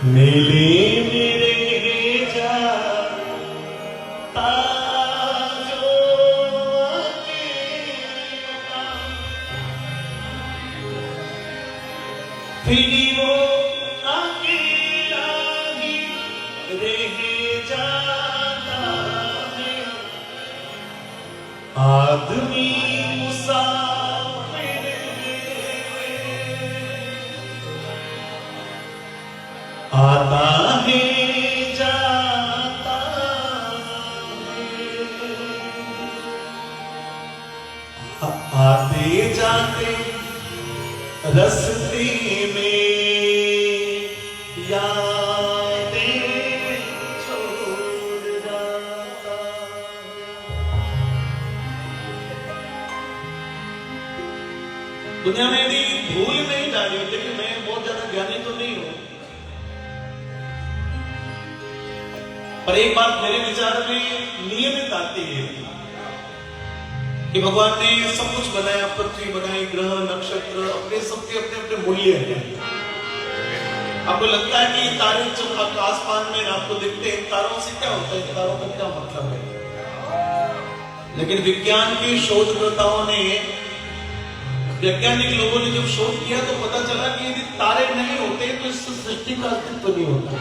मेले मेरे जाता जो अकेला, फिर वो अकेला ही रह जाता है। आदमी मुसाफिर आता है जाता है, आते जाते रस्ते में यादें छोड़ जाता। दुनिया में यदि भूल नहीं डाली, लेकिन मैं बहुत ज्यादा ज्ञानी तो नहीं हूं, पर एक बात मेरे विचार में नियमित आती है कि भगवान ने सब कुछ बनाया, पृथ्वी बनाई, ग्रह नक्षत्र, अपने सबके अपने अपने मूल्य हैं। आपको लगता है कि तारे जो आसमान में आपको दिखते हैं, तारों से क्या होता है, तारों का क्या मतलब है? लेकिन विज्ञान के शोधकर्ताओं ने, वैज्ञानिक लोगों ने जब शोध किया तो पता चला कि यदि तारे नहीं होते तो इस सृष्टि का अस्तित्व नहीं होता।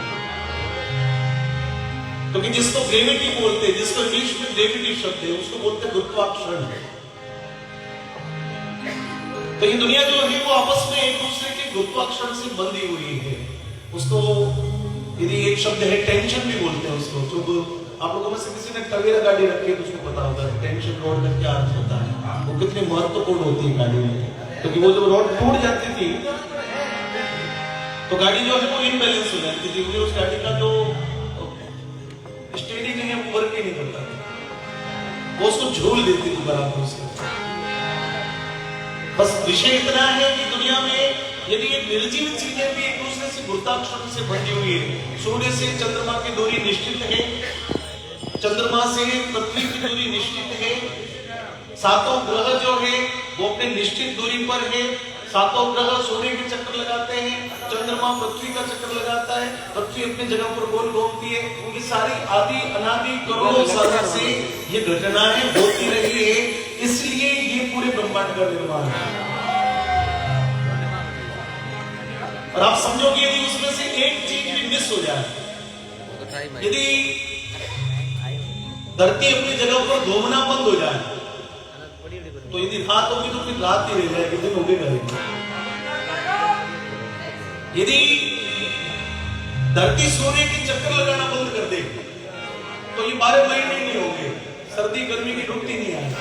क्योंकि जिसको ग्रेविटी बोलते हैं, जिसको इंग्लिश में ग्रेविटी शब्द है, उसको बोलते हैं गुरुत्वाकर्षण है। तो ये दुनिया जो है वो आपस में एक दूसरे के गुरुत्वाकर्षण से बंधी हुई है। उसको यदि एक शब्द है टेंशन भी बोलते हैं उसको। जो आप लोगों में से किसी ने टवेरा गाड़ी रखी है तो उसको पता होगा टेंशन रोड का क्या अर्थ होता है, वो कितनी महत्वपूर्ण होती है गाड़ी में। क्योंकि वो जब रोड टूट जाती थी तो गाड़ी जो है वो इनबैलेंस हो जाती थी, क्योंकि उस गाड़ी का जो स्टेयरिंग है वो वर्क ही नहीं करता था, वो उसको झूल देती थी बराबर से। बस विषय इतना है कि दुनिया में यदि ये निर्जीव चीजें भी एक दूसरे से गुरुत्वाकर्षण से बंधी हुई है। सूर्य से चंद्रमा की दूरी निश्चित है, चंद्रमा से पृथ्वी की दूरी निश्चित है, सातों ग्रह जो है वो अपने निश्चित दूरी पर है। सातों ग्रह सूर्य के चक्कर लगाते हैं, चंद्रमा पृथ्वी का चक्कर लगाता है, पृथ्वी अपनी जगह पर गोल घूमती है। ये सारी आदि अनादि करोड़ों साल से ये घटनाएं होती रही है, इसलिए ये पूरे ब्रह्मांड का निर्माण है। और आप समझोगे यदि उसमें से एक चीज भी मिस हो जाए, यदि धरती अपनी जगह पर घूमना बंद हो जाए, तो यदि रात होगी तो फिर रात ही रह जाएगी, दिन उगेगा नहीं। यदि धरती सूर्य के चक्कर लगाना बंद कर दे तो ये 12 महीने नहीं होंगे, सर्दी गर्मी की रुकती नहीं आएगी।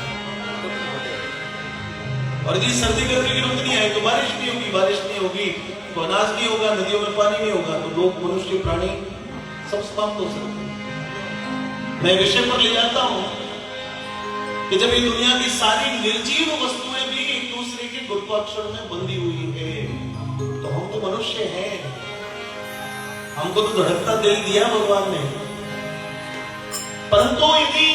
और यदि सर्दी गर्मी की रुक नहीं आए तो बारिश नहीं होगी, बारिश नहीं होगी तो अनाज नहीं होगा, नदियों में पानी नहीं होगा, तो लोग, मनुष्य, प्राणी सब समाप्त हो सकते हैं। मैं विषय पर ले जाता हूं कि जब ये दुनिया की सारी निर्जीव वस्तुएं भी एक दूसरे के गुरुत्वाकर्षण में बंधी हुई है, तो हम तो मनुष्य हैं, हमको तो धड़कता दिल दिया भगवान ने। परंतु यदि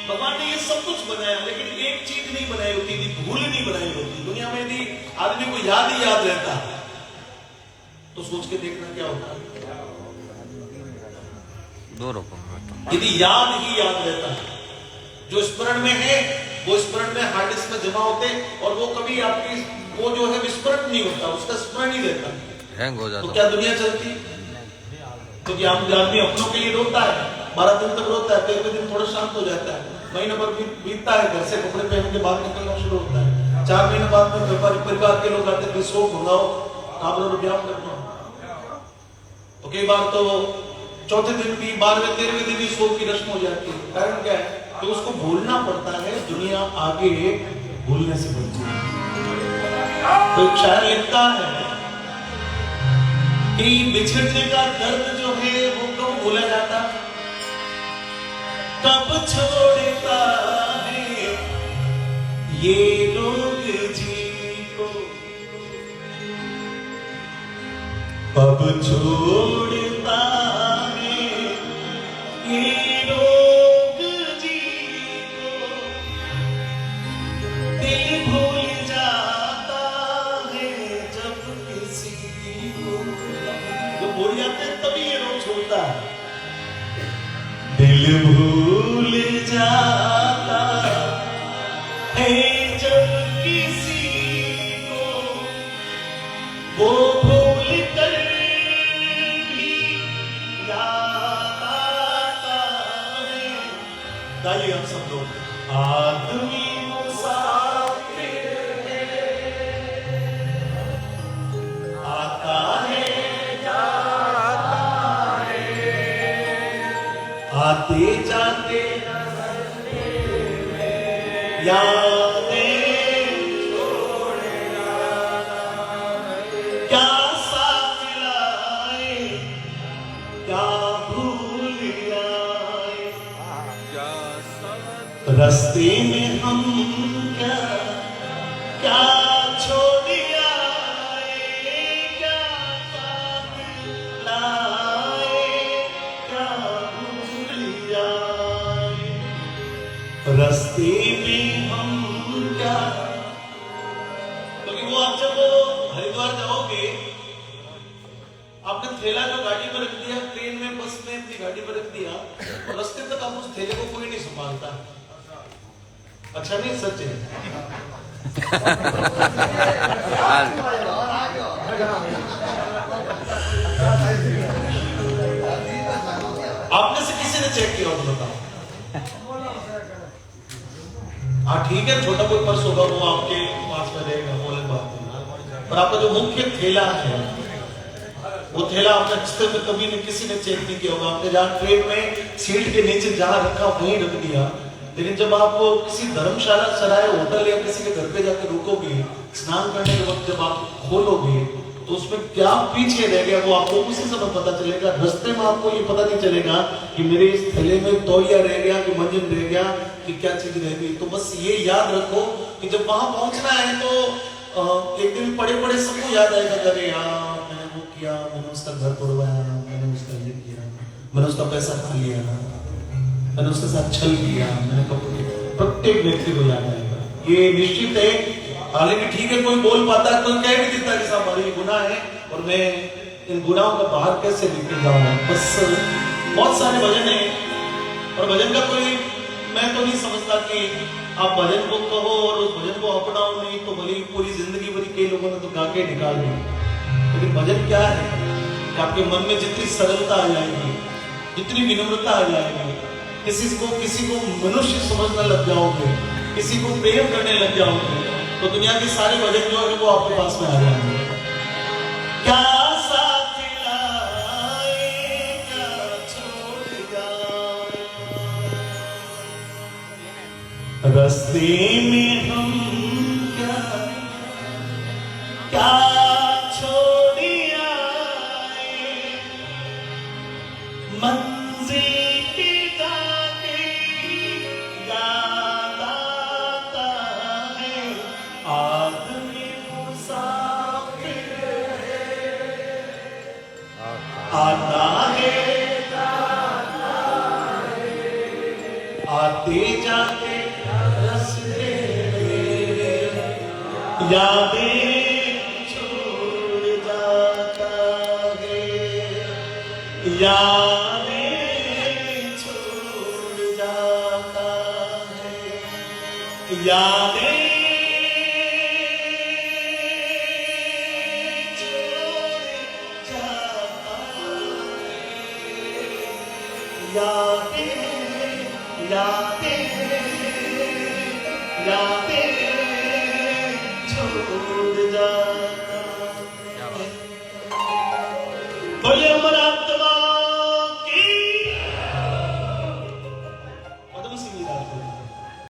भगवान ने ये सब कुछ बनाया लेकिन एक चीज नहीं बनाई होती, भूल नहीं बनाई होती। दुनिया में यदि आदमी को याद ही याद रहता तो सोच के देखना क्या होता। यदि याद ही याद रहता, जो स्मरण में है वो स्मरण में हार्ड डिस्क में जमा होते और वो कभी आपकी वो जो है विस्मरण नहीं होता, उसका स्मरण ही रहता, हैंग हो जाता, तो क्या दुनिया चलती? क्योंकि आदमी अपनों के लिए रोता है, 12 दिन तक रोता है, 13वें दिन थोड़ा शांत हो जाता है, महीने भर बीतता है, घर से कपड़े पहन के बाहर निकलना शुरू होता है, 4 महीने बाद में परिवार के लोग आते हैं, शोक मंगाओ, आप लोग व्यायाम करना। तो कई बार तो चौथे दिन भी, 12वें 13वें दिन भी शोक की रस्म हो जाती है। कारण क्या है? तो उसको भूलना पड़ता है, दुनिया आगे भूलने से बढ़ती है। तो एक शायर लिखता है कि बिछड़ने का दर्द जो है वो कब भूला जाता, कब छोड़ता है ये लोग जी को, कब छोड़ता है ये लोग जी को, दिल भूल जाता है जब किसी को। जो भूल जाते हैं तभी ये रोग छूटता है। दिल भूल जाता है जब किसी को, वो भूल कर भी याद आता है। गाइए हम सब लोग। आदमी मुसाफिर आता है जाता है, आते जाते यादें छोड़े क्या साथ लाए, क्या भूल आए, रास्ते में हम क्या क्या छोड़ आए, क्या साथ लाए, क्या भूल आए, रास्ते में हम क्या। क्योंकि वो आप जब हरिद्वार जाओगे, आपने थैला जो गाड़ी पर रख दिया, ट्रेन में बस में अपनी गाड़ी पर रख दिया, और रास्ते तक आप उस थैले को कोई नहीं संभालता। अच्छा नहीं, सच है। आपने से किसी ने चेक किया तो बताओ। हाँ ठीक है, छोटा कोई पर्स होगा वो आपके पास में रहेगा, वो अलग बात है, पर आपका जो मुख्य थैला है, वो थैला आपने रास्ते में कभी नहीं किसी ने चेक नहीं किया होगा। आपने जहाँ ट्रेन में सीट के नीचे जहाँ रखा वहीं रख दिया, लेकिन जब आप किसी धर्मशाला, सराय, होटल या किसी के घर पे जाकर रुकोगे, स्नान करने के वक्त जब आप खोलोगे तो उसमें क्या पीछे रह गया वो आपको उसी समय पता चलेगा। रास्ते में आपको ये पता नहीं चलेगा कि मेरे इस थैले में तौलिया रह गया, कि मंजन रह गया, कि क्या चीज रह गई। तो बस ये याद रखो कि जब वहां पहुंचना है तो एक दिन पड़े पड़े सबको याद आएगा, अरे यार मैंने वो किया, मैंने उसका घर तोड़वाया, मैंने उसका ये किया, मैंने उसका पैसा खा लिया, मैंने उसके साथ छल किया, मैंने प्रत्येक व्यक्ति को याद आएगा। ये निश्चित है। हालांकि ठीक है, कोई बोल पाता है, कोई कह भी देता है कि साहब ये गुनाह है और मैं इन गुनाहों का बाहर कैसे लेके जाऊं। बस बहुत सारे भजन है, और भजन का कोई, मैं तो नहीं समझता कि आप भजन को कहो और उस भजन को अपनाओ, नहीं तो भली पूरी जिंदगी भरी कई लोगों ने तो गा के निकाल दी। लेकिन भजन क्या है कि आपके मन में जितनी सरलता आ जाएगी, जितनी विनम्रता आ जाएगी, किसी को मनुष्य समझने लग जाओगे, किसी को प्रेम करने लग जाओगे, तो दुनिया के सारे भजन जो है वो आपके पास में आ जाएंगे। क्या साथ लाए, क्या छोड़ जाए, रास्ते में हम क्या क्या छोड़ आए, मंजिल आता है आते जाते रास्ते यादें छोड़ जाता है, यादें छोड़ जाता है, यादें यादें यादें यादें